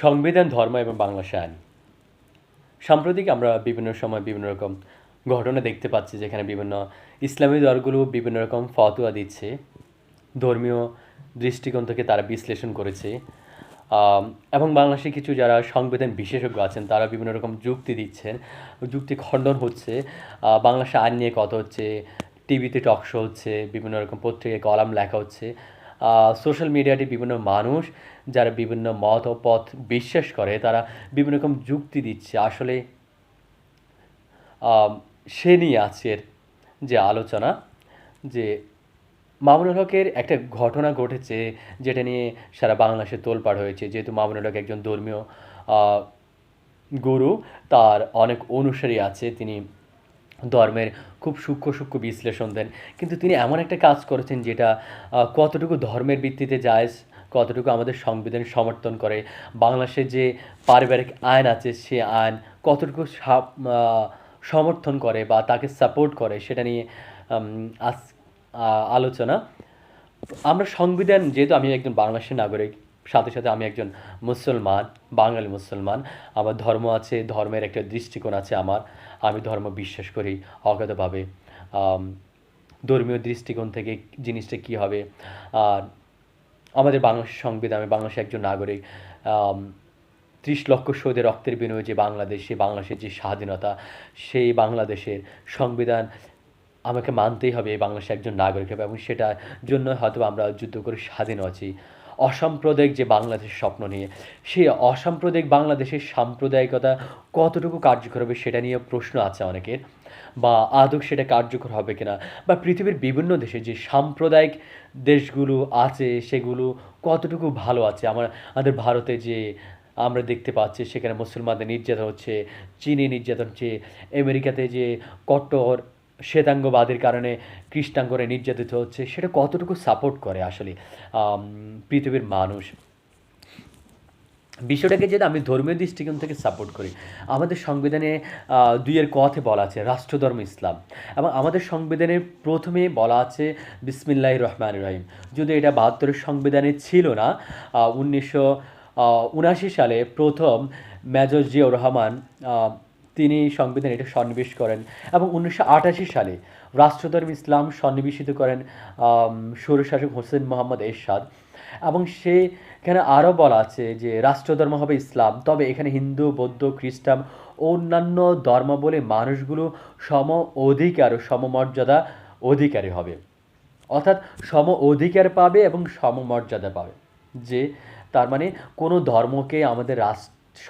সংবিধান, ধর্ম এবং বাংলাদেশের আইন। সাম্প্রতিক আমরা বিভিন্ন সময় বিভিন্ন রকম ঘটনা দেখতে পাচ্ছি, যেখানে বিভিন্ন ইসলামী দলগুলো বিভিন্ন রকম ফতোয়া দিচ্ছে, ধর্মীয় দৃষ্টিকোণ থেকে তারা বিশ্লেষণ করেছে। এবং বাংলাদেশে কিছু যারা সংবিধান বিশেষজ্ঞ আছেন তারা বিভিন্ন রকম যুক্তি দিচ্ছেন, যুক্তি খণ্ডন হচ্ছে। বাংলাদেশে আইন নিয়ে কথা হচ্ছে, টিভিতে টক শো হচ্ছে, বিভিন্ন রকম পত্রিকায় কলাম লেখা হচ্ছে। সোশ্যাল মিডিয়াতে বিভিন্ন মানুষ যারা বিভিন্ন মত ও পথ বিশ্বাস করে তারা বিভিন্ন রকম যুক্তি দিচ্ছে। আসলে আম, সে নিয়ে আজকের যে আলোচনা, যে মামুনুল হকের একটা ঘটনা ঘটেছে যেটা নিয়ে সারা বাংলাদেশে তোলপাড় হয়েছে। যেহেতু মামুনুল হক একজন ধর্মীয় আহ, গুরু, তার অনেক অনুসারী আছে, তিনি ধর্মের খুব সূক্ষ্ম সূক্ষ্ম বিশ্লেষণ দেন। কিন্তু তিনি এমন একটা কাজ করেছেন যেটা কতটুকু ধর্মের ভিত্তিতে জায়েজ, কতটুকু আমাদের সংবিধান সমর্থন করে, বাংলাদেশের যে পারিবারিক আইন আছে সে আইন কতটুকু সমর্থন করে বা তাকে সাপোর্ট করে, সেটা নিয়ে আম, আজ আলোচনা। আমরা সংবিধান, যেহেতু আমি একজন বাংলাদেশের নাগরিক, সাথে সাথে আমি একজন মুসলমান, বাঙালি মুসলমান, আমার ধর্ম আছে, ধর্মের একটা দৃষ্টিকোণ আছে আমার, আমি ধর্ম বিশ্বাস করি অগাধভাবে। আম, ধর্মীয় দৃষ্টিকোণ থেকে জিনিসটা কী হবে, আর আমাদের বাংলাদেশের সংবিধান, আমি বাংলাদেশের একজন নাগরিক। 30 লক্ষ শহীদের রক্তের বিনিময়ে যে বাংলাদেশ, সেই বাংলাদেশের যে স্বাধীনতা, সেই বাংলাদেশের সংবিধান আমাকে মানতেই হবে এই বাংলাদেশের একজন নাগরিক হবে, এবং সেটার জন্য হয়তো আমরা যুদ্ধ করে স্বাধীন আছি। অসাম্প্রদায়িক যে বাংলাদেশের স্বপ্ন নিয়ে, সেই অসাম্প্রদায়িক বাংলাদেশের সাম্প্রদায়িকতা কতটুকু কার্যকর হবে সেটা নিয়ে প্রশ্ন আছে অনেকের, বা আদৌ সেটা কার্যকর হবে কিনা, বা পৃথিবীর বিভিন্ন দেশে যে সাম্প্রদায়িক দেশগুলো আছে সেগুলো কতটুকু ভালো আছে। আমাদের ভারতে যে আমরা দেখতে পাচ্ছি সেখানে মুসলমানদের নির্যাতন হচ্ছে, চীনে নির্যাতন হচ্ছে, আমেরিকাতে যে কট্টর শ্বেতাঙ্গবাদের কারণে কৃষ্ণাঙ্গরা নির্যাতিত হচ্ছে, সেটা কতটুকু সাপোর্ট করে আসলে পৃথিবীর মানুষ। বিষয়টাকে যেটা আমি ধর্মীয় দৃষ্টিকোণ থেকে সাপোর্ট করি। আমাদের সংবিধানে 2 কথে বলা আছে রাষ্ট্রধর্ম ইসলাম, এবং আমাদের সংবিধানের প্রথমে বলা আছে বিসমিল্লাহির রহমানির রহিম। যদি এটা 72-এর সংবিধানে ছিল না, 1979 সালে প্রথম মেজর জিয়াউর রহমান তিনি সংবিধান এটা সন্নিবেশ করেন, এবং 1988 সালে রাষ্ট্রধর্ম ইসলাম সন্নিবেশিত করেন স্বৈরশাসক হোসেন মোহাম্মদ এরশাদ। এবং সেখানে আরও বলা আছে যে রাষ্ট্রধর্ম হবে ইসলাম, তবে এখানে হিন্দু, বৌদ্ধ, খ্রিস্টান, অন্যান্য ধর্মাবলী মানুষগুলো সম অধিকার ও সমমর্যাদা অধিকারী হবে। অর্থাৎ সম অধিকার পাবে এবং সমমর্যাদা পাবে। যে তার মানে কোনো ধর্মকে আমাদের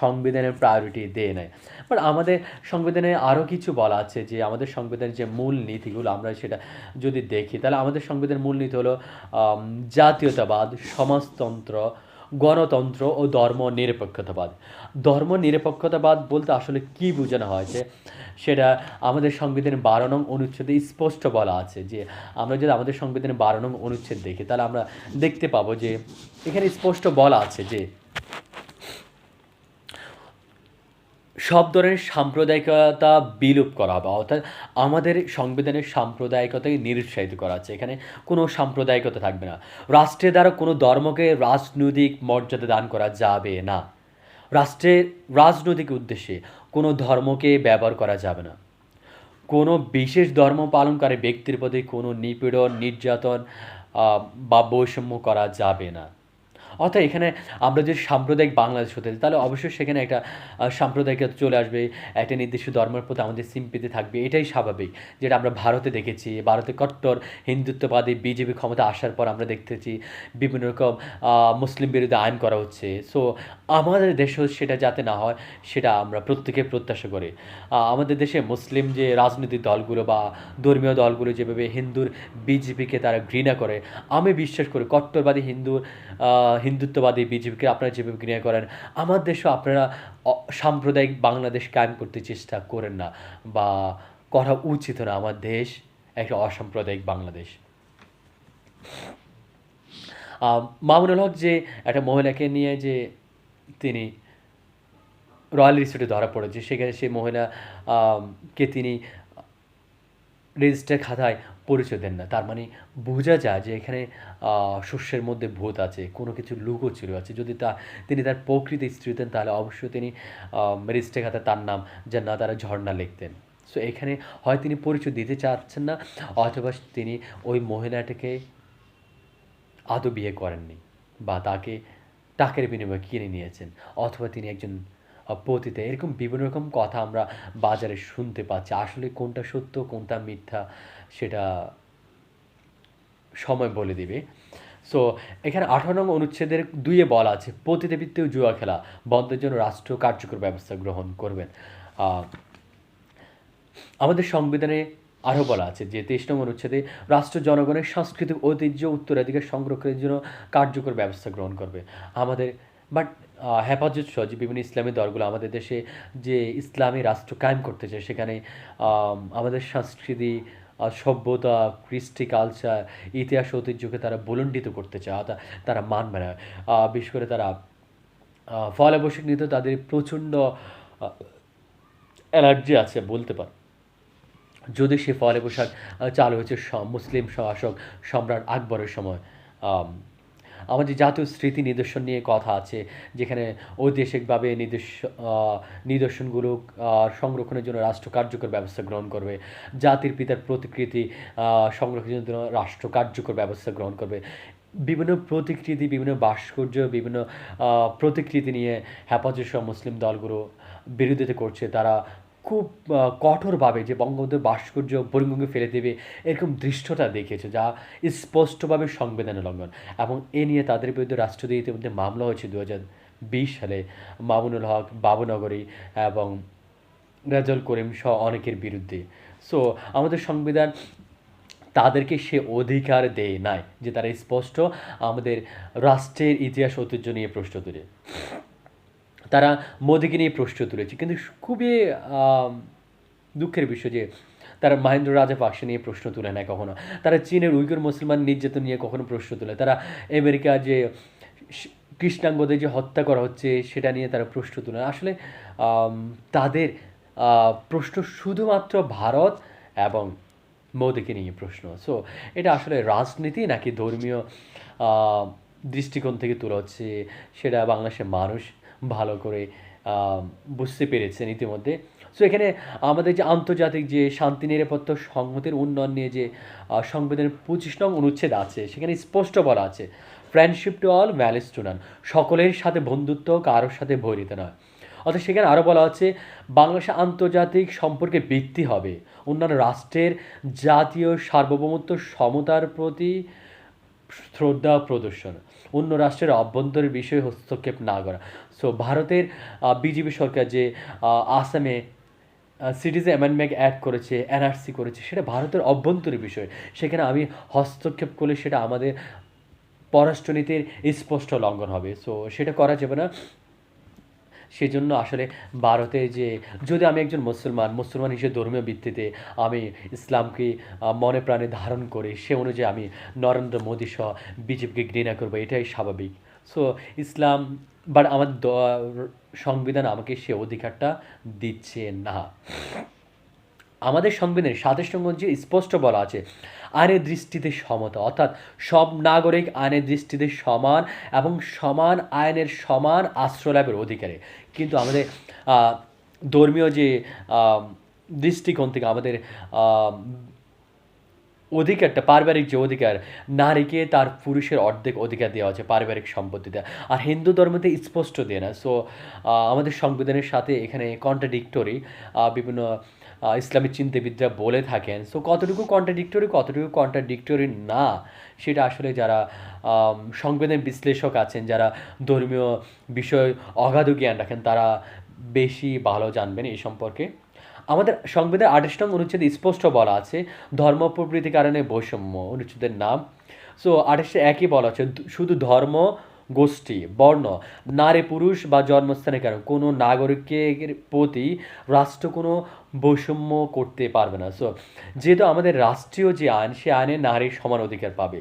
সংবিধানের প্রায়োরিটি দেয় নাই। বাট আমাদের সংবিধানে আরও কিছু বলা আছে, যে আমাদের সংবিধানের যে মূল নীতিগুলো আমরা সেটা যদি দেখি, তাহলে আমাদের সংবিধানের মূল নীতি হলো জাতীয়তাবাদ, সমাজতন্ত্র, গণতন্ত্র ও ধর্ম নিরপেক্ষতাবাদ। ধর্ম নিরপেক্ষতাবাদ বলতে আসলে কী বোঝানো হয়েছে, সেটা আমাদের সংবিধানের 12 নং অনুচ্ছেদে স্পষ্ট বলা আছে। যে আমরা যদি আমাদের সংবিধানের 12 নং অনুচ্ছেদ দেখি, তাহলে আমরা দেখতে পাবো যে এখানে স্পষ্ট বলা আছে যে সব ধরনের সাম্প্রদায়িকতা বিলোপ করা হবে। অর্থাৎ আমাদের সংবিধানের সাম্প্রদায়িকতাকে নিরুৎসাহিত করা আছে, এখানে কোনো সাম্প্রদায়িকতা থাকবে না। রাষ্ট্রের দ্বারা কোনো ধর্মকে রাজনৈতিক মর্যাদা দান করা যাবে না। রাষ্ট্রের রাজনৈতিক উদ্দেশ্যে কোনো ধর্মকে ব্যবহার করা যাবে না। কোনো বিশেষ ধর্ম পালনকারী ব্যক্তির প্রতি কোনো নিপীড়ন, নির্যাতন বা বৈষম্য করা যাবে না। অর্থাৎ এখানে আমরা যদি সাম্প্রদায়িক বাংলাদেশ হতে চাই, তাহলে অবশ্যই সেখানে একটা সাম্প্রদায়িকতা চলে আসবে, একটা নির্দিষ্ট ধর্মের প্রতি আমাদের সিম্পিতি থাকবে, এটাই স্বাভাবিক। যেটা আমরা ভারতে দেখেছি, ভারতে কট্টর হিন্দুত্ববাদী বিজেপি ক্ষমতা আসার পর আমরা দেখতেছি বিভিন্ন রকম মুসলিম বিরোধী আইন করা হচ্ছে। সো আমাদের দেশেও সেটা যাতে না হয় সেটা আমরা প্রত্যেকে প্রত্যাশা করি। আমাদের দেশে মুসলিম যে রাজনৈতিক দলগুলো বা ধর্মীয় দলগুলো যেভাবে হিন্দুর বিজেপিকে তারা ঘৃণা করে, আমি বিশ্বাস করি কট্টরবাদী হিন্দুত্ববাদী বিজেপিকে আপনারা যেভাবে ঘৃণা করেন, আমার দেশেও আপনারা সাম্প্রদায়িক বাংলাদেশ কায়েম করতে চেষ্টা করেন না, বা করা উচিত না। আমার দেশ একটা অসাম্প্রদায়িক বাংলাদেশ। মামুনুল হক যে একটা মহিলাকে নিয়ে যে তিনি রয়্যাল রিসোর্টে ধরা পড়েছে, সেখানে সেই মহিলা কে তিনি রেজিস্টার খাতায় পরিচয় দেন না। তার মানে বোঝা যায় যে এখানে শস্যের মধ্যে ভূত আছে, কোনো কিছু লুকোচুরি আছে। যদি তিনি তার প্রকৃত স্ত্রী হতেন তাহলে অবশ্যই তিনি রেজিস্টার খাতায় তার নাম জান্নাত আরা ঝরনা লিখতেন। সো এখানে হয় তিনি পরিচয় দিতে চাচ্ছেন না, অথবা তিনি ওই মহিলাটাকে আদৌ বিয়ে করেননি বা তাকে টাকার বিনিময়ে কিনে নিয়েছেন, অথবা তিনি একজন পতিতা। এরকম বিভিন্ন রকম কথা আমরা বাজারে শুনতে পাচ্ছি। আসলে কোনটা সত্য কোনটা মিথ্যা সেটা সময় বলে দিবে। সো এখানে ১৮ নং অনুচ্ছেদের ২ এ বলা আছে, পতিতাবৃত্তি ও জুয়া খেলা বন্ধের জন্য রাষ্ট্র কার্যকর ব্যবস্থা গ্রহণ করবেন। আ আমাদের সংবিধানে আরও বলা আছে যে ২৩ নং অনুচ্ছেদে রাষ্ট্র জনগণের সাংস্কৃতিক ঐতিহ্য উত্তরাধিকার সংরক্ষণের জন্য কার্যকর ব্যবস্থা গ্রহণ করবে। আমাদের বাট হেফাজত সহ যে বিভিন্ন ইসলামী দলগুলো আমাদের দেশে যে ইসলামী রাষ্ট্র কায়েম করতে চায়, সেখানে আমাদের সংস্কৃতি, সভ্যতা, কৃষ্টি কালচার, ইতিহাস ঐতিহ্যকে তারা ভুলণ্ডিত করতে চায়। তারা মানবে না। বিশেষ করে তারা পয়লা বৈশাখ নিয়ে তো তাদের প্রচণ্ড অ্যালার্জি আছে বলতে পারে। যদি সে পয়লা বৈশাখ চালু হয়েছে মুসলিম শাসক সম্রাট আকবরের সময়। আম, আমাদের জাতীয় স্মৃতি নিদর্শন নিয়ে কথা আছে, যেখানে ঐতিহাসিকভাবে নিদর্শনগুলো সংরক্ষণের জন্য রাষ্ট্র কার্যকর ব্যবস্থা গ্রহণ করবে। জাতির পিতার প্রতিকৃতি সংরক্ষণের জন্য রাষ্ট্র কার্যকর ব্যবস্থা গ্রহণ করবে। বিভিন্ন প্রতিকৃতি, বিভিন্ন ভাস্কর্য, বিভিন্ন প্রতিকৃতি নিয়ে হেফাজত সহ মুসলিম দলগুলো বিরোধিতা করছে। তারা খুব কঠোরভাবে যে বঙ্গবন্ধুর ভাস্কর্য বহির্মুখে ফেলে দেবে, এরকম দৃশ্যটা দেখিয়েছে, যা স্পষ্টভাবে সংবিধানের লঙ্ঘন। এবং এ নিয়ে তাদের বিরুদ্ধে রাষ্ট্রদ্রোহী ইতিমধ্যে মামলা হয়েছে ২০২০ সালে মামুনুল হক, বাবুনগরী এবং রেজাউল করিম সহ অনেকের বিরুদ্ধে। সো আমাদের সংবিধান তাদেরকে সে অধিকার দেয় নাই যে তারা স্পষ্ট আমাদের রাষ্ট্রের ইতিহাস ঐতিহ্য নিয়ে প্রশ্ন তোলে। তারা মোদিকে নিয়ে প্রশ্ন তুলেছে, কিন্তু খুবই দুঃখের বিষয় যে তারা মহেন্দ্র রাজাপাকসে নিয়ে প্রশ্ন তুলে নেয় কখনো। তারা চীনের উইগুর মুসলমান নির্যাতন নিয়ে কখনো প্রশ্ন তোলে। তারা আমেরিকা যে কৃষ্ণাঙ্গদের যে হত্যা করা হচ্ছে সেটা নিয়ে তারা প্রশ্ন তুলে। আসলে তাদের প্রশ্ন শুধুমাত্র ভারত এবং মোদিকে নিয়ে প্রশ্ন। সো এটা আসলে রাজনীতি নাকি ধর্মীয় দৃষ্টিকোণ থেকে তোলা হচ্ছে, সেটা বাংলাদেশের মানুষ ভালো করে বুঝতে পেরেছেন ইতিমধ্যে। সো এখানে আমাদের যে আন্তর্জাতিক যে শান্তি নিরাপত্তা সংহতির উন্নয়ন নিয়ে যে সংবিধানের ২৫ নং অনুচ্ছেদ আছে, সেখানে স্পষ্ট বলা আছে, friendship to all, malice two নান। সকলের সাথে বন্ধুত্ব, কারোর সাথে বৈরিতা নয়। অর্থাৎ সেখানে আরও বলা হচ্ছে, বাংলাদেশের আন্তর্জাতিক সম্পর্কে ভিত্তি হবে অন্যান্য রাষ্ট্রের জাতীয় সার্বভৌমত্ব, সমতার প্রতি শ্রদ্ধা প্রদর্শন, অন্য রাষ্ট্রের অভ্যন্তরীণ বিষয়ে হস্তক্ষেপ না করা। সো ভারতের বিজেপি সরকার যে আসামে সিটিজেন অ্যামেন্ডমেন্ট অ্যাড করেছে, এনআরসি করেছে, সেটা ভারতের অভ্যন্তরীণ বিষয়। সেখানে আমি হস্তক্ষেপ করলে সেটা আমাদের পররাষ্ট্রনীতির স্পষ্ট লঙ্ঘন হবে। সো সেটা করা যাবে না। সেজন্য আসলে ভারতে যে, যদি আমি একজন মুসলমান হিসেবে ধর্মীয় ভিত্তিতে আমি ইসলামকে মনে প্রাণে ধারণ করি, সে অনুযায়ী আমি নরেন্দ্র মোদী সহ বিজেপিকে ঘৃণা করবো, এটাই স্বাভাবিক। সো ইসলাম বাট আমার সংবিধান আমাকে সে অধিকারটা দিচ্ছে না। আমাদের সংবিধানের ২৭ নং যে স্পষ্ট বলা আছে, আইনের দৃষ্টিতে সমতা, অর্থাৎ সব নাগরিক আইনের দৃষ্টিতে সমান এবং সমান আইনের সমান আশ্রয় লাভের অধিকারী। কিন্তু আমাদের ধর্মীয় যে দৃষ্টিকোণ থেকে আমাদের অধিকারটা, পারিবারিক যে অধিকার, নারীকে তার পুরুষের অর্ধেক অধিকার দেওয়া আছে পারিবারিক সম্পত্তিতে, আর হিন্দু ধর্মতে স্পষ্ট দেয় না। সো আমাদের সংবিধানের সাথে এখানে কন্ট্রাডিক্টরি বিভিন্ন ইসলামিক চিন্তাবিদরা বলে থাকেন। সো কতটুকু কন্ট্রাডিক্টরি না, সেটা আসলে যারা সংবিধান বিশ্লেষক আছেন, যারা ধর্মীয় বিষয় অগাধ জ্ঞান রাখেন, তারা বেশি ভালো জানবেন এই সম্পর্কে। আমাদের সংবিধান ২৮ নং অনুচ্ছেদে স্পষ্ট বলা আছে, ধর্ম প্রভৃতি কারণে বৈষম্য, অনুচ্ছেদের নাম। সো ২৮ একই বলা আছে, শুধু ধর্ম, গোষ্ঠী, বর্ণ, নারী পুরুষ বা জন্মস্থানের কারণে কোনো নাগরিকের প্রতি রাষ্ট্র কোনো বৈষম্য করতে পারবে না। সো যেহেতু আমাদের রাষ্ট্রীয় যে আইন, সে আইনে নারীর সমান অধিকার পাবে,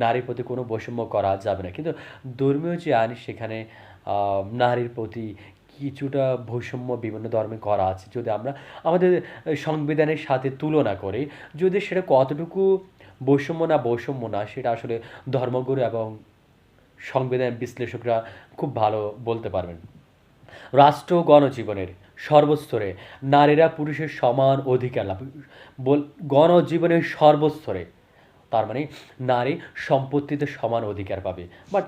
নারীর প্রতি কোনো বৈষম্য করা যাবে না। কিন্তু ধর্মীয় যে আইন, সেখানে নারীর প্রতি কিছুটা বৈষম্য বিভিন্ন ধর্মে করা আছে। যদি আমরা আমাদের সংবিধানের সাথে তুলনা করি, যদি সেটা কতটুকু বৈষম্য না সেটা আসলে ধর্মগুরু এবং সংবিধান বিশ্লেষকরা খুব ভালো বলতে পারবেন। রাষ্ট্র ও গণজীবনের সর্বস্তরে নারীরা পুরুষের সমান অধিকার লাভ গণজীবনের সর্বস্তরে, তার মানে নারী সম্পত্তিতে সমান অধিকার পাবে। বাট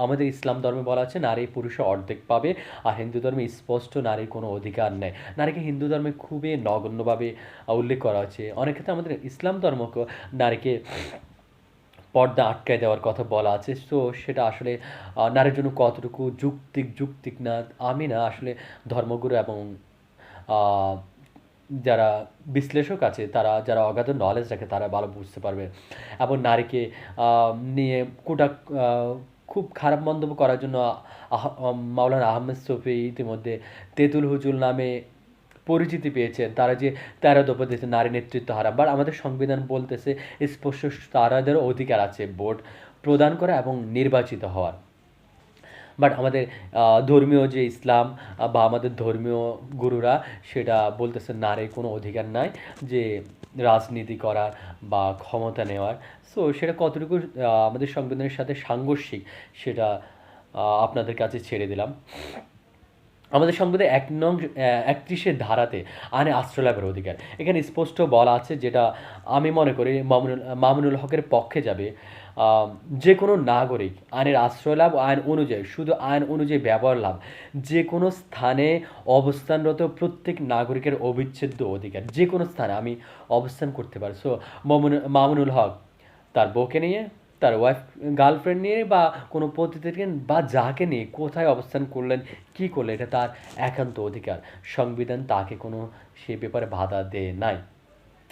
আমাদের ইসলাম ধর্মে বলা আছে নারী পুরুষে অর্ধেক পাবে, আর হিন্দু ধর্মে স্পষ্ট নারীর কোনো অধিকার নেই। নারীকে হিন্দু ধর্মে খুবই নগণ্যভাবে উল্লেখ করা হচ্ছে। অনেক ক্ষেত্রে আমাদের ইসলাম ধর্মকে নারীকে পর্দা আটকায় দেওয়ার কথা বলা আছে। সো সেটা আসলে নারীর জন্য কতটুকু যুক্তিক না আমি না, আসলে ধর্মগুরু এবং আহ, যারা বিশ্লেষক আছে, তারা যারা অগাধ নলেজ রাখে তারা ভালো বুঝতে পারবে। এবং নারীকে নিয়ে কোটা খুব খারাপ মন্তব্য করার জন্য মাওলানা আহমেদ শফি ইতিমধ্যে তেঁতুল হুজুর নামে পরিচিতি পেয়েছেন। তারা যে ১৩ দফা দিয়েছে নারী নেতৃত্ব হারাম, বাট আমাদের সংবিধান বলতেছে স্পষ্ট তারাদেরও অধিকার আছে ভোট প্রদান করা এবং নির্বাচিত হওয়ার। বাট আমাদের ধর্মীয় যে ইসলাম বা আমাদের ধর্মীয় গুরুরা সেটা বলতেছে নারীর কোনো অধিকার নাই যে রাজনীতি করার বা ক্ষমতা নেওয়ার। সো সেটা কতটুকু আমাদের সংবিধানের সাথে সাংঘর্ষিক সেটা আপনাদের কাছে ছেড়ে দিলাম। আমাদের সংবিধানে ৩১ ধারাতে আইনে আশ্রয় লাভের অধিকার এখানে স্পষ্ট বলা আছে, যেটা আমি মনে করি মামুনুল হকের পক্ষে যাবে। যে কোনো নাগরিক আইনের আশ্রয় লাভ, আইন অনুযায়ী, শুধু আইন অনুযায়ী ব্যবহার লাভ, যে কোনো স্থানে অবস্থানরত প্রত্যেক নাগরিকের অবিচ্ছেদ্য অধিকার। যে কোনো স্থানে আমি অবস্থান করতে পারি। সো মামুনুল হক তার বউকে নিয়ে, তার ওয়াইফ গার্লফ্রেন্ড নিয়ে বা কোনো পতিদেরকে বা যাকে নিয়ে কোথায় অবস্থান করলেন, কী করলেন, এটা তার একান্ত অধিকার। সংবিধান তাকে কোনো সে ব্যাপারে বাধা দেয় নাই।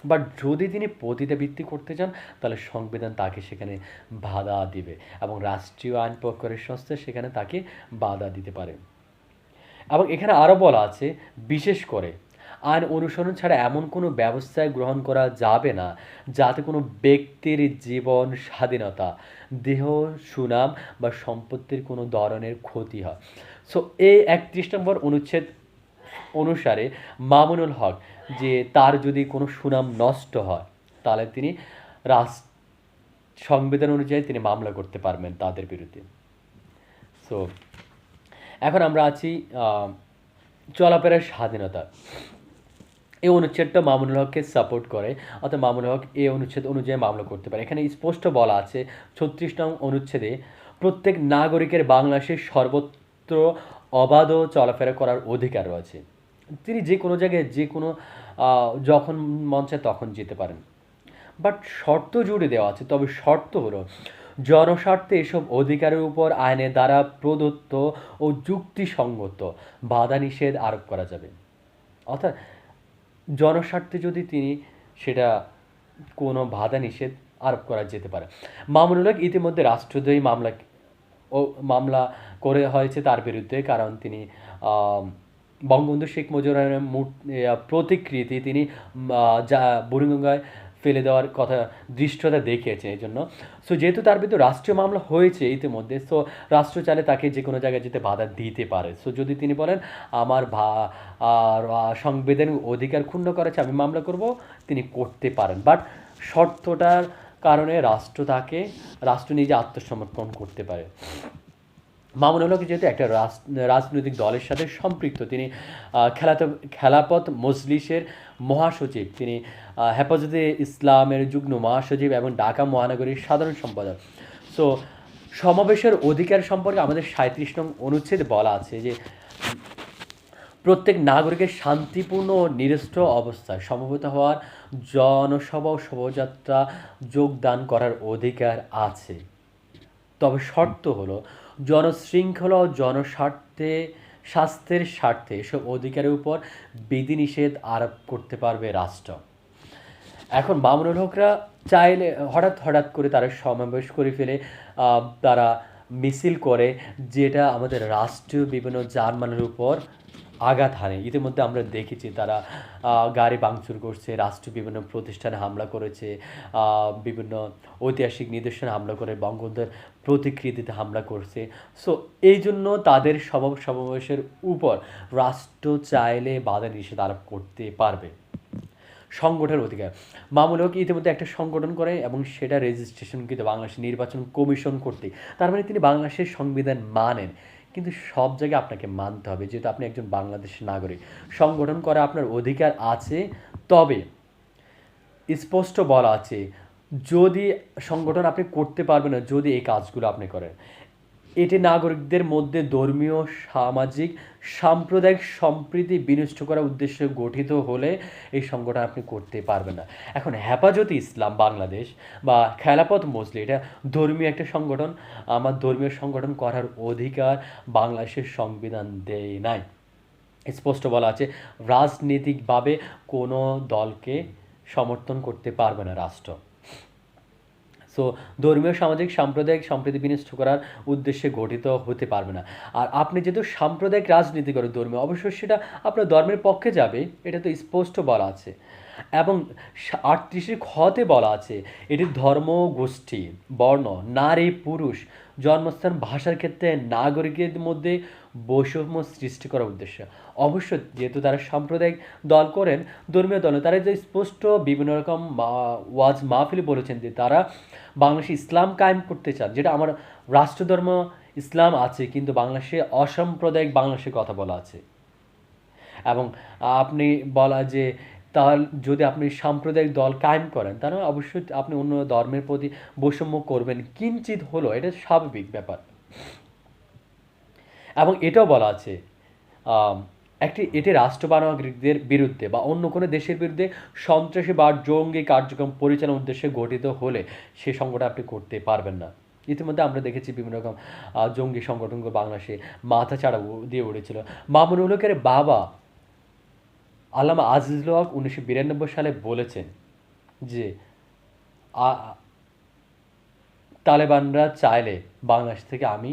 বাট যদি তিনি পতিতাবৃত্তি করতে চান তাহলে সংবিধান তাকে সেখানে বাধা দিবে এবং রাষ্ট্রীয় আইন প্রয়োগকারী সংস্থা সেখানে তাকে বাধা দিতে পারে। এবং এখানে আরও বলা আছে, বিশেষ করে আইন অনুসরণ ছাড়া এমন কোনো ব্যবস্থা গ্রহণ করা যাবে না যাতে কোনো ব্যক্তির জীবন, স্বাধীনতা, দেহ, সুনাম বা সম্পত্তির কোনো ধরনের ক্ষতি হয়। সো এই ৩১ নম্বর অনুচ্ছেদ অনুসারে মামুনুল হক যে তার যদি কোনো সুনাম নষ্ট হয় তাহলে তিনি সংবিধান অনুযায়ী তিনি মামলা করতে পারবেন তাদের বিরুদ্ধে। সো এখন আমরা আছি চলাফেরার স্বাধীনতা। এই অনুচ্ছেদটা মামুনুল হককে সাপোর্ট করে, অর্থাৎ মামুনুল হক এই অনুচ্ছেদ অনুযায়ী মামলা করতে পারে। এখানে স্পষ্ট বলা আছে ৩৬ নং অনুচ্ছেদে প্রত্যেক নাগরিকের বাংলাদেশের সর্বত্র অবাধ চলাফেরা করার অধিকার রয়েছে। তিনি যে কোনো জায়গায় যে কোনো যখন মন চায় তখন যেতে পারেন। বাট শর্ত জুড়ে দেওয়া আছে, তবে শর্ত হলো জনস্বার্থে এসব অধিকারের উপর আইনের দ্বারা প্রদত্ত ও যুক্তিসঙ্গত বাধা নিষেধ আরোপ করা যাবে। অর্থাৎ জনস্বার্থে যদি তিনি সেটা কোনো বাধা নিষেধ আরোপ করা যেতে পারে। মামুনুল হক ইতিমধ্যে রাষ্ট্রদ্রোহী মামলা করে হয়েছে তার বিরুদ্ধে, কারণ তিনি বঙ্গবন্ধু শেখ মুজিবুর রহমানের প্রতিকৃতি তিনি বুড়িগঙ্গায় ফেলে দেওয়ার কথা দৃষ্টতা দেখিয়েছে এই জন্য। সো যেহেতু তার বিরুদ্ধে রাষ্ট্রীয় মামলা হয়েছে ইতিমধ্যে, সো রাষ্ট্র চাইলে তাকে যে কোনো জায়গায় যেতে বাধা দিতে পারে। সো যদি তিনি বলেন আমার সাংবিধানিক অধিকার ক্ষুণ্ণ করেছে, আমি মামলা করব, তিনি করতে পারেন। বাট শর্তটার কারণে রাষ্ট্র নিজে আত্মসমর্পণ করতে পারে। মামুনুল হক যেহেতু একটা রাজনৈতিক দলের সাথে সম্পৃক্ত, তিনি খেলাপথ মজলিসের মহাসচিব, তিনি হেফাজতে ইসলামের যুগ্ম মহাসচিব এবং ঢাকা মহানগরীর সাধারণ সম্পাদক। সো সমাবেশের অধিকার সম্পর্কে আমাদের ৩৭ নং অনুচ্ছেদে বলা আছে যে প্রত্যেক নাগরিকের শান্তিপূর্ণ ও নিরস্ত্র অবস্থায় সমবেত হওয়ার, জনসভা ও শোভাযাত্রা যোগদান করার অধিকার আছে। তবে শর্ত হলো জনশৃঙ্খলা ও স্বাস্থ্যের স্বার্থে এসব অধিকারের উপর বিধিনিষেধ আরোপ করতে পারবে রাষ্ট্র। এখন মামুনুল হকরা চাইলে হঠাৎ করে তারা সমাবেশ করে ফেলে, তারা মিছিল করে, যেটা আমাদের রাষ্ট্রীয় বিভিন্ন যানবাহনের উপর আঘাত হানে। ইতিমধ্যে আমরা দেখেছি তারা গাড়ি ভাঙচুর করছে, রাষ্ট্রীয় বিভিন্ন প্রতিষ্ঠানে হামলা করেছে, বিভিন্ন ঐতিহাসিক নিদর্শনে হামলা করে বঙ্গবন্ধুর প্রতিকৃতিতে হামলা করছে। সো এই জন্য তাদের সমাবেশের উপর রাষ্ট্র চাইলে বাধা নিষেধ আরোপ করতে পারবে। সংগঠনের অধিকার, মামুন হক ইতিমধ্যে একটা সংগঠন করে এবং সেটা রেজিস্ট্রেশনকৃত বাংলাদেশ নির্বাচন কমিশন কর্তৃক, তার মানে তিনি বাংলাদেশের সংবিধান মানেন। কিন্তু সব জায়গায় আপনাকে মানতে হবে, যেহেতু আপনি একজন বাংলাদেশের নাগরিক। সংগঠন করা আপনার অধিকার আছে, তবে স্পষ্ট বলা আছে যদি সংগঠন আপনি করতে পারবেন না যদি এই কাজগুলো আপনি করেন। এটি নাগরিকদের মধ্যে ধর্মীয়, সামাজিক, সাম্প্রদায়িক সম্প্রীতি বিনষ্ট করার উদ্দেশ্যে গঠিত হলে এই সংগঠন আপনি করতে পারবেন না। এখন হেফাজতে ইসলাম বাংলাদেশ বা খেলাপথ মজলি, এটা ধর্মীয় একটা সংগঠন। আমার ধর্মীয় সংগঠন করার অধিকার বাংলাদেশের সংবিধান দেয় নাই। স্পষ্ট বলা আছে রাজনীতিকভাবে কোনো দলকে সমর্থন করতে পারবে না রাষ্ট্র। সো ধর্মীয়, সামাজিক, সাম্প্রদায়িক সম্প্রীতি বিনষ্ট করার উদ্দেশ্যে গঠিত হতে পারবে না। আর আপনি যেহেতু সাম্প্রদায়িক রাজনীতি করেন ধর্মীয়, অবশ্যই সেটা আপনার ধর্মের পক্ষে যাবে, এটা তো স্পষ্ট বলা আছে। এবং 38 খতে বলা আছে এটি ধর্ম, গোষ্ঠী, বর্ণ, নারী, পুরুষ, জন্মস্থান, ভাষার ক্ষেত্রে নাগরিকের মধ্যে বৈষম্য সৃষ্টি করার উদ্দেশ্য। অবশ্য যেহেতু তারা সাম্প্রদায়িক দল করেন, ধর্মীয় দল, তারা যে স্পষ্ট বিভিন্ন রকম ওয়াজ মাহফিল বলেছেন যে তারা বাংলাদেশে ইসলাম কায়েম করতে চান, যেটা আমার রাষ্ট্রধর্ম ইসলাম আছে, কিন্তু বাংলাদেশে অসাম্প্রদায়িক বাংলাদেশের কথা বলা আছে। এবং আপনি বলা যে তার যদি আপনি সাম্প্রদায়িক দল কায়েম করেন, তাহলে অবশ্যই আপনি অন্য ধর্মের প্রতি বৈষম্য করবেন, কিঞ্চিত হলো, এটা স্বাভাবিক ব্যাপার। এবং এটাও বলা আছে এটি রাষ্ট্রবানাগরিকদের বিরুদ্ধে বা অন্য কোনো দেশের বিরুদ্ধে সন্ত্রাসী বা জঙ্গি কার্যক্রম পরিচালনার উদ্দেশ্যে গঠিত হলে সে সংগঠন আপনি করতে পারবেন না। ইতিমধ্যে আমরা দেখেছি বিভিন্ন রকম জঙ্গি সংগঠনগুলো বাংলাদেশে মাথা চাড়া দিয়ে উঠেছিল। মামুনুল হকের বাবা আল্লামা আজিজুল হক 1992 সালে বলেছেন যে তালেবানরা চাইলে বাংলাদেশ থেকে আমি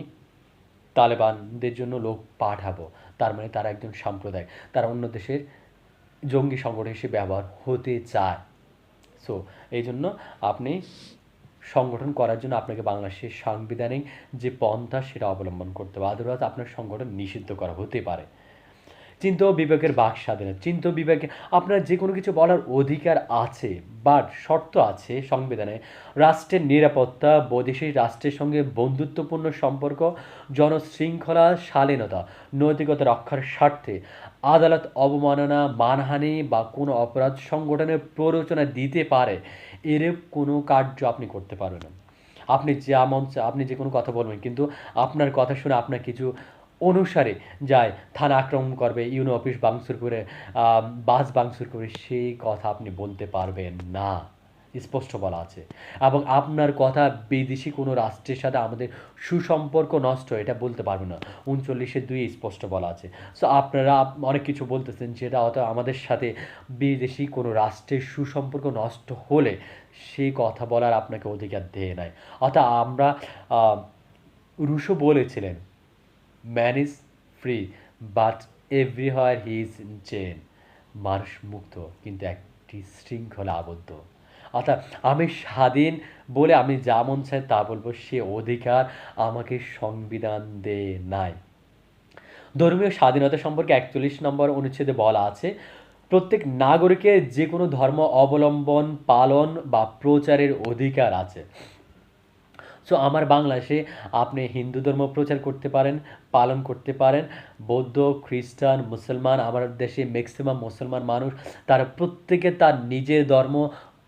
তালেবানদের জন্য লোক পাঠাবো। তার মানে তারা একজন সাম্প্রদায়িক, তারা অন্য দেশের জঙ্গি সংগঠন হিসেবে ব্যবহার হতে চায়। সো এই জন্য আপনি সংগঠন করার জন্য আপনাকে বাংলাদেশের সাংবিধানিক যে পন্থা সেটা অবলম্বন করতে হবে, আদারওয়াইজ আপনার সংগঠন নিষিদ্ধ করা হতে পারে। চিন্তা ও বিবেকের বাক স্বাধীনতা, চিন্তা ও বিবেকে আপনার যে কোনো কিছু বলার অধিকার আছে, বাট শর্ত আছে সংবিধানে। রাষ্ট্রের নিরাপত্তা, বৈদেশিক রাষ্ট্রের সঙ্গে বন্ধুত্বপূর্ণ সম্পর্ক, জনশৃঙ্খলা, শালীনতা, নৈতিকতা রক্ষার স্বার্থে আদালত অবমাননা, মানহানি বা কোনো অপরাধ সংগঠনের প্ররোচনা দিতে পারে, এরূপ কোনো কার্য আপনি করতে পারবেন না। আপনি যেমন আপনি যে কোনো কথা বলবেন, কিন্তু আপনার কথা শুনে আপনার কিছু অনুসারে যায় থানা আক্রমণ করবে, ইউনো অফিস ভাঙচুর করে, বাস ভাঙচুর করে, সেই কথা আপনি বলতে পারবেন না, স্পষ্ট বলা আছে। এবং আপনার কথা বিদেশি কোনো রাষ্ট্রের সাথে আমাদের সুসম্পর্ক নষ্ট, এটা বলতে পারবেন না, 39(2) স্পষ্ট বলা আছে। সো আপনারা অনেক কিছু বলতেছেন যেটা হয়তো আমাদের সাথে বিদেশি কোনো রাষ্ট্রের সুসম্পর্ক নষ্ট হলে সেই কথা বলার আপনাকে অধিকার দেয় নাই। অর্থাৎ আমরা রুশো বলেছিলেন man is free but everywhere he is in chain. মানুষ মুক্ত কিন্তু একটি শৃঙ্খলা আবদ্ধ। অর্থাৎ আমি স্বাধীন বলে আমি যা মন চাই তা বলবো, সে অধিকার আমাকে সংবিধান দেয় নাই। ধর্মীয় স্বাধীনতা সম্পর্কে 41 নম্বর অনুচ্ছেদে বলা আছে প্রত্যেক নাগরিকের যে কোনো ধর্ম অবলম্বন, পালন বা প্রচারের অধিকার আছে। সো আমার বাংলাদেশে আপনি হিন্দু ধর্ম প্রচার করতে পারেন, পালন করতে পারেন, বৌদ্ধ, খ্রিস্টান, মুসলমান, আমার দেশে ম্যাক্সিমাম মুসলমান মানুষ, তারা প্রত্যেকে তার নিজের ধর্ম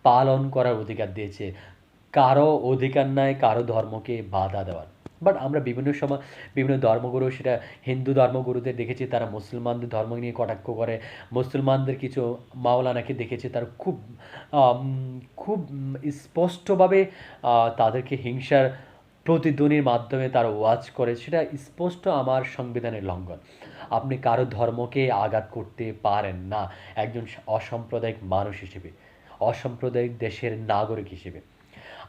পালন করার অধিকার দিয়েছে। কারো অধিকার নাই কারো ধর্মকে বাধা দেওয়ার। বাট আমরা বিভিন্ন সময় বিভিন্ন ধর্মগুরু, সেটা হিন্দু ধর্মগুরুদের দেখেছি তারা মুসলমানদের ধর্ম নিয়ে কটাক্ষ করে। মুসলমানদের কিছু মাওলানাকে দেখেছি তারা খুব খুব স্পষ্টভাবে তাদেরকে হিংসার প্রতিধ্বনির মাধ্যমে তারা ওয়াজ করে, সেটা স্পষ্ট আমার সংবিধানের লঙ্ঘন। আপনি কারো ধর্মকে আঘাত করতে পারেন না একজন অসাম্প্রদায়িক মানুষ হিসেবে, অসাম্প্রদায়িক দেশের নাগরিক হিসেবে।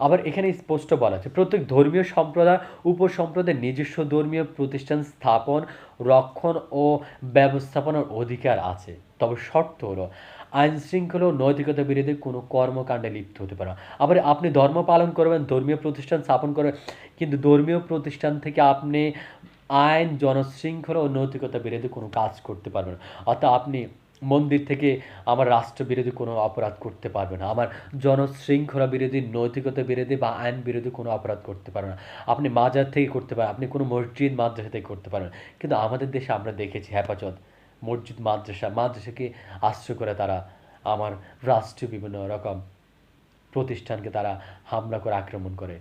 আবার এখানে স্পষ্ট বলা আছে প্রত্যেক ধর্মীয় সম্প্রদায় উপসম্প্রদায়ের নিজস্ব ধর্মীয় প্রতিষ্ঠান স্থাপন, রক্ষণ ও ব্যবস্থাপনার অধিকার আছে। তবে শর্ত হলো আইন শৃঙ্খলা ও নৈতিকতা বিরোধী কোনো কর্মকাণ্ডে লিপ্ত হতে পারে না। আবার আপনি ধর্ম পালন করবেন, ধর্মীয় প্রতিষ্ঠান স্থাপন করবেন, কিন্তু ধর্মীয় প্রতিষ্ঠান থেকে আপনি আইন, জনশৃঙ্খলা ও নৈতিকতা বিরোধী কোনো কাজ করতে পারবেন না। অর্থাৎ আপনি মন্দির থেকে আমার রাষ্ট্রবিরোধী কোনো অপরাধ করতে পারবে না, আমার জনশৃঙ্খলা বিরোধী, নৈতিকতা বিরোধী বা আইন বিরোধী কোনো অপরাধ করতে পারবে না। আপনি মাজার থেকে করতে পারেন, আপনি কোনো মসজিদ মাদ্রাসা থেকে করতে পারেন, কিন্তু আমাদের দেশে আমরা দেখেছি হেফাজত, মসজিদ, মাদ্রাসাকে আশ্রয় করে তারা আমার রাষ্ট্রীয় বিভিন্ন রকম প্রতিষ্ঠানকে তারা হামলা করে আক্রমণ করে।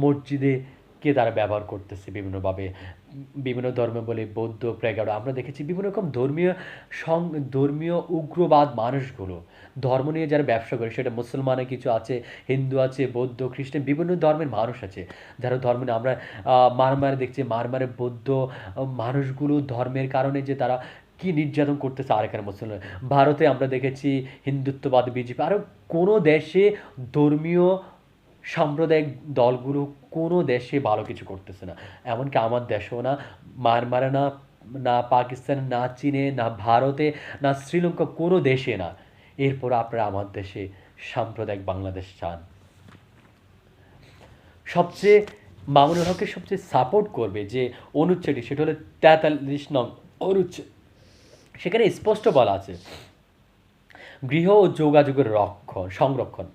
মসজিদে কে তারা ব্যবহার করতেছে বিভিন্নভাবে, বিভিন্ন ধর্মাবলী, বৌদ্ধ, প্রেগাড়ো, আমরা দেখেছি বিভিন্ন রকম ধর্মীয় উগ্রবাদ মানুষগুলো ধর্ম নিয়ে যারা ব্যবসা করে, সেটা মুসলমানের কিছু আছে, হিন্দু আছে, বৌদ্ধ, খ্রিস্টান, বিভিন্ন ধর্মের মানুষ আছে যারা ধর্ম নিয়ে আমরা মারমারে দেখছি, মারমারে বৌদ্ধ মানুষগুলো ধর্মের কারণে যে তারা কি নির্যাতন করতেছে আরেকখানে মুসলমান। ভারতে আমরা দেখেছি হিন্দুত্ববাদ, বিজেপি, আরও কোনো দেশে ধর্মীয় সাম্প্রদায়িক দলগুলো কোনো দেশে ভালো কিছু করতেছে না, এমনকি আমার দেশেও না। মায়ানমারে না, না পাকিস্তানে, না চীনে, না ভারতে, না শ্রীলঙ্কা, কোনো দেশে না। এরপর আপনারা আমার দেশে সাম্প্রদায়িক বাংলাদেশ চান। সবচেয়ে মামুনুল হকের সবচেয়ে সাপোর্ট করবে যে অনুচ্ছেদটি, সেটা হলো 43 নং অনুচ্ছেদ। সেখানে স্পষ্ট বলা আছে গৃহ ও যোগাযোগের সংরক্ষণ।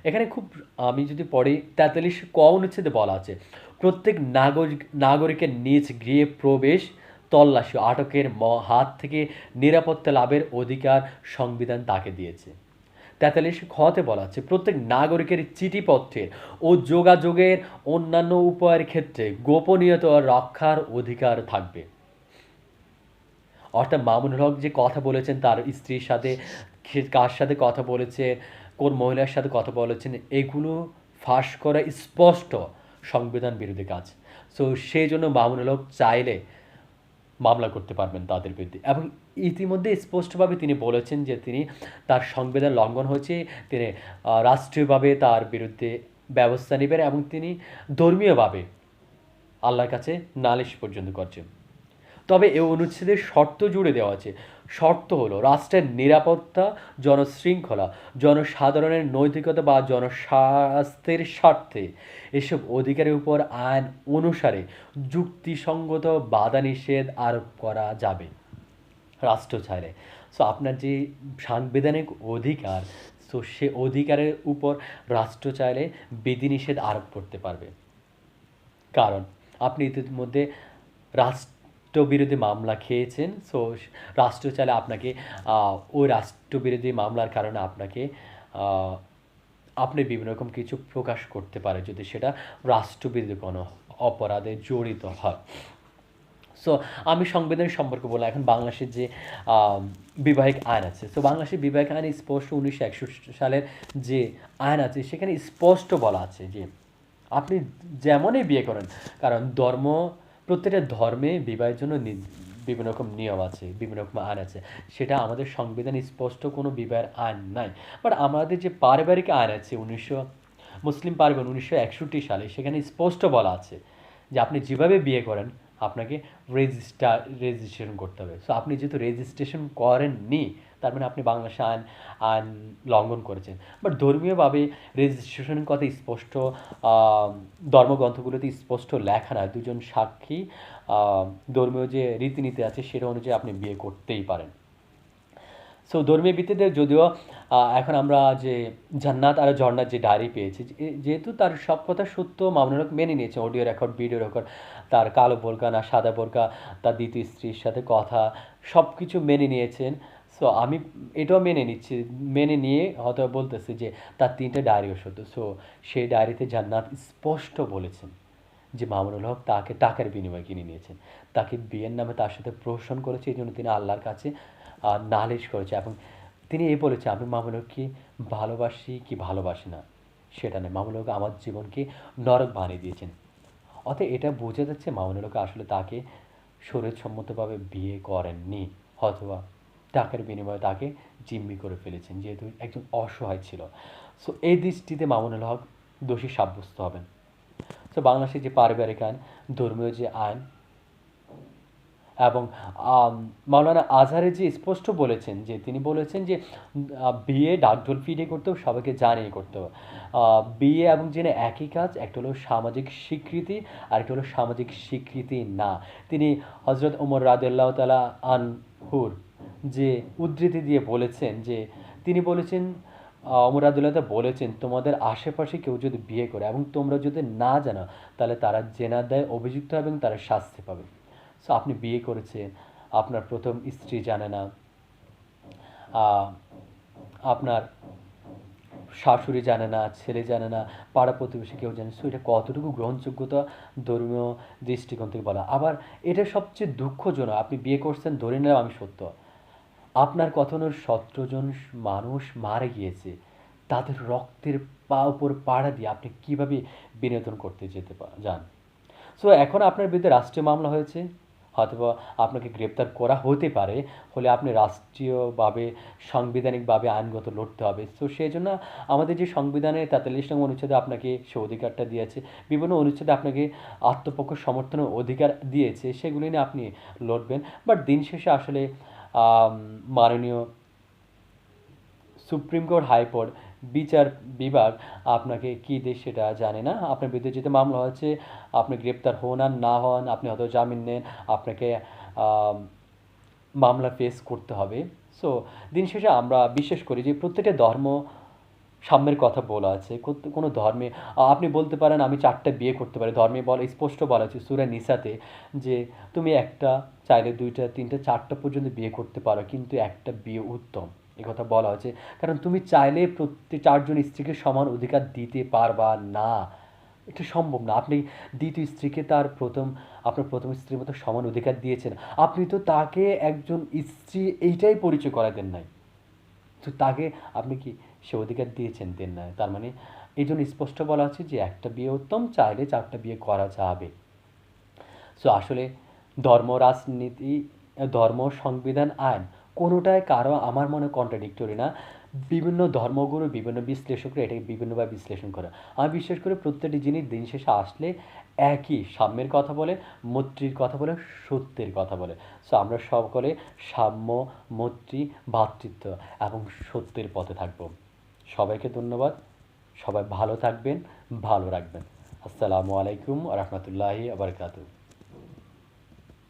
এখানে খুব, আমি যদি পড়ি 43 ক অনুচ্ছেদে বলা আছে প্রত্যেক নাগরিকের নিজ গৃহে প্রবেশ, তল্লাশি, আটকের হাত থেকে নিরাপত্তা লাভের অধিকার সংবিধান তাকে দিয়েছে। 43 খতে বলা আছে প্রত্যেক নাগরিকের চিঠিপত্রের ও যোগাযোগের অন্যান্য উপায়ের ক্ষেত্রে গোপনীয়তা রক্ষার অধিকার থাকবে। অর্থাৎ মামুনুল হক যে কথা বলেছেন তার স্ত্রীর সাথে, কার সাথে কথা বলেছে, কোন মহিলার সাথে কথা বলেছেন, এগুলো ফাঁস করা স্পষ্ট সংবিধান বিরোধী কাজ। সো সেই জন্য মামুনুল হক চাইলে মামলা করতে পারবেন তাদের বিরুদ্ধে, এবং ইতিমধ্যে স্পষ্টভাবে তিনি বলেছেন যে তিনি, তার সংবিধান লঙ্ঘন হয়েছে, তিনি রাষ্ট্রীয়ভাবে তার বিরুদ্ধে ব্যবস্থা নেবেন, এবং তিনি ধর্মীয়ভাবে আল্লাহর কাছে নালিশ পর্যন্ত করছেন। তবে এ অনুচ্ছেদের শর্ত জুড়ে দেওয়া আছে। শর্ত হলো রাষ্ট্রের নিরাপত্তা, জনশৃঙ্খলা, জনসাধারণের নৈতিকতা বা জনস্বাস্থ্যের স্বার্থে এসব অধিকারের উপর আইন অনুসারে যুক্তিসঙ্গত বাধা নিষেধ আরোপ করা যাবে রাষ্ট্র চাইলে। সো আপনার যে সাংবিধানিক অধিকার, সো সে অধিকারের উপর রাষ্ট্র চাইলে বিধিনিষেধ আরোপ করতে পারবে। কারণ আপনি ইতিমধ্যে রাষ্ট্রবিরোধী মামলা খেয়েছেন, সো রাষ্ট্র চাইলে আপনাকে ওই রাষ্ট্রবিরোধী মামলার কারণে আপনাকে আপনি বিভিন্ন রকম কিছু প্রকাশ করতে পারে যদি সেটা রাষ্ট্রবিরোধী কোনো অপরাধে জড়িত হয়। সো আমি সংবিধান সম্পর্কে বললাম। এখন বাংলাদেশের যে বিবাহিক আইন আছে, সো বাংলাদেশের বিবাহিক আইন স্পষ্ট 1961 সালের যে আইন আছে সেখানে স্পষ্ট বলা আছে যে আপনি যেমনই বিয়ে করেন, কারণ প্রত্যেকটা ধর্মে বিবাহের জন্য বিভিন্ন রকম নিয়ম আছে, বিভিন্ন রকম আইন আছে, সেটা আমাদের সংবিধানে স্পষ্ট কোনো বিবাহের আইন নাই। বাট আমাদের যে পারিবারিক আইন আছে মুসলিম পারিবারিক 1961 সালে, সেখানে স্পষ্ট বলা আছে যে আপনি যেভাবে বিয়ে করেন আপনাকে রেজিস্ট্রেশন করতে হবে। সো আপনি যেহেতু রেজিস্ট্রেশন করেননি, তার মানে আপনি বাংলাদেশে আইন আইন লঙ্ঘন করেছেন। বাট ধর্মীয়ভাবে রেজিস্ট্রেশনের কথা স্পষ্ট ধর্মগ্রন্থগুলোতে স্পষ্ট লেখা না, দুজন সাক্ষী ধর্মীয় যে রীতিনীতি আছে সেটা অনুযায়ী আপনি বিয়ে করতেই পারেন। সো ধর্মীয় ভিত্তিতে যদিও এখন আমরা যে জান্নাত আর ঝর্ণার যে ডায়েরি পেয়েছি, যেহেতু তার সব কথা সত্য মামুনুল হক মেনে নিয়েছে, অডিও রেকর্ড, ভিডিও রেকর্ড, তার কালো বোরকা না সাদা বোরকা, তার দ্বিতীয় স্ত্রীর সাথে কথা, সব কিছু মেনে নিয়েছেন। সো আমি এটাও মেনে নিয়ে হয়তো বলতেছি যে তার 3টে ডায়েরিও সত্য। সো সেই ডায়েরিতে জান্নাত স্পষ্ট বলেছেন যে মামুনুল হক তাকে টাকার বিনিময়ে কিনে নিয়েছেন, তাকে বিয়ের নামে তার সাথে প্রহসন করেছে, এই জন্য তিনি আল্লাহর কাছে নালিশ করেছে, এবং তিনি এই বলেছে আমি মামুনুল হককে ভালোবাসি কি ভালোবাসি না সেটা নয়, মামুনুল হক আমার জীবনকে নরক বানিয়ে দিয়েছেন। অতএব এটা বোঝা যাচ্ছে মামুনুল হক আসলে তাকে শরীরসম্মতভাবে বিয়ে করেননি, অথবা টাকার বিনিময়ে তাকে জিম্মি করে ফেলেছেন, যেহেতু একজন অসহায় ছিল। সো এই দৃষ্টিতে মামুনুল হক দোষী সাব্যস্ত হবেন। তো বাংলাদেশের যে পারিবারিক আইন, ধর্মীয় যে আইন এবং মাওলানা আজহারি যে স্পষ্ট বলেছেন যে তিনি বলেছেন যে বিয়ে ডাকঢোল পিটিয়ে করতে হবে, সবাইকে জানিয়ে করতে হবে। বিয়ে এবং জেনে একই কাজ, একটা হলো সামাজিক স্বীকৃতি আর একটা হলো সামাজিক স্বীকৃতি না। তিনি হজরত ওমর রাদিয়াল্লাহু তাআলা আনহুর যে উদ্ধৃতি দিয়ে বলেছেন যে তিনি বলেছেন ওমর রাদিয়াল্লাহু তাআলা বলেছেন তোমাদের আশেপাশে কেউ যদি বিয়ে করে এবং তোমরা যদি না জানো তাহলে তারা জেনার দায়ে অভিযুক্ত হবে এবং তারা শাস্তি পাবে। সো আপনি বিয়ে করেছেন, আপনার প্রথম স্ত্রী জানে না, আহ, আপনার শাশুড়ি জানে না, ছেলে জানে না, পাড়া প্রতিবেশী কেউ জানে, সো এটা কতটুকু গ্রহণযোগ্যতা ধর্মীয় দৃষ্টিকোণ থেকে বলা। আবার এটা সবচেয়ে দুঃখজনক, আপনি বিয়ে করছেন, ধরে নিলাম আমি সত্য, আপনার কথনের 17 জন মানুষ মারা গিয়েছে, তাদের রক্তের উপর পাড়া দিয়ে আপনি কীভাবে বিনোদন করতে যান? সো এখন আপনার বিরুদ্ধে রাষ্ট্রীয় মামলা হয়েছে, হয়তোবা আপনাকে গ্রেপ্তার করা হতে পারে, হলে আপনি রাষ্ট্রীয়ভাবে সাংবিধানিকভাবে আইনগত লড়তে হবে। সো সেই জন্য আমাদের যে সংবিধানে 43 নং অনুচ্ছেদে আপনাকে সে অধিকারটা দিয়েছে, বিভিন্ন অনুচ্ছেদে আপনাকে আত্মপক্ষ সমর্থনের অধিকার দিয়েছে, সেগুলি নিয়ে আপনি লড়বেন। বাট দিন শেষে আসলে মাননীয় সুপ্রিম কোর্ট, হাইকোর্ট বিচার বিভাগ আপনাকে কী দেশ সেটা জানে না। আপনার বিরুদ্ধে যেতে মামলা হচ্ছে, আপনি গ্রেপ্তার হন আর না হন, আপনি হয়তো জামিন নেন, আপনাকে মামলা ফেস করতে হবে। সো দিন শেষে আমরা বিশ্বাস করি যে প্রত্যেকটা ধর্ম সাম্যের কথা বলা আছে। কোনো ধর্মে আপনি বলতে পারেন আমি 4টা বিয়ে করতে পারি, ধর্মে বলা স্পষ্ট বলা আছে সূরা নিসাতে যে তুমি একটা চাইলে 2টা 3টা 4টা পর্যন্ত বিয়ে করতে পারো, কিন্তু একটা বিয়ে উত্তম, এ কথা বলা হয়েছে। কারণ তুমি চাইলে প্রত্যেক 4জন স্ত্রীকে সমান অধিকার দিতে পারবা না, এটা সম্ভব না। আপনি দ্বিতীয় স্ত্রীকে আপনার প্রথম স্ত্রীর মতো সমান অধিকার দিয়েছেন, আপনি তো তাকে একজন স্ত্রী এইটাই পরিচয় করাই দেন নাই, তো তাকে আপনি কি সে অধিকার দিয়েছেন? দেন নাই। তার মানে এই জন্য স্পষ্ট বলা আছে যে একটা বিয়ে উত্তম, চাইলে 4টা বিয়ে করা যাবে। সো আসলে ধর্ম, রাজনীতি, ধর্ম, সংবিধান, আইন কোনোটাই কারো আমার মনে কন্ট্রাডিক্টরি না। বিভিন্ন ধর্মগুরু, বিভিন্ন বিশ্লেষকরা এটাকে বিভিন্নভাবে বিশ্লেষণ করে। আমি বিশ্বাস করি প্রত্যেকটি জিনিস দিন শেষে আসলে একই সাম্যের কথা বলে, মৈত্রীর কথা বলে, সত্যের কথা বলে। সো আমরা সকলে সাম্য, মৈত্রী, ভ্রাতৃত্ব এবং সত্যের পথে থাকব। সবাইকে ধন্যবাদ। সবাই ভালো থাকবেন, ভালো রাখবেন। আসসালামু আলাইকুম ওয়া রাহমাতুল্লাহি ওয়া বারাকাতুহু।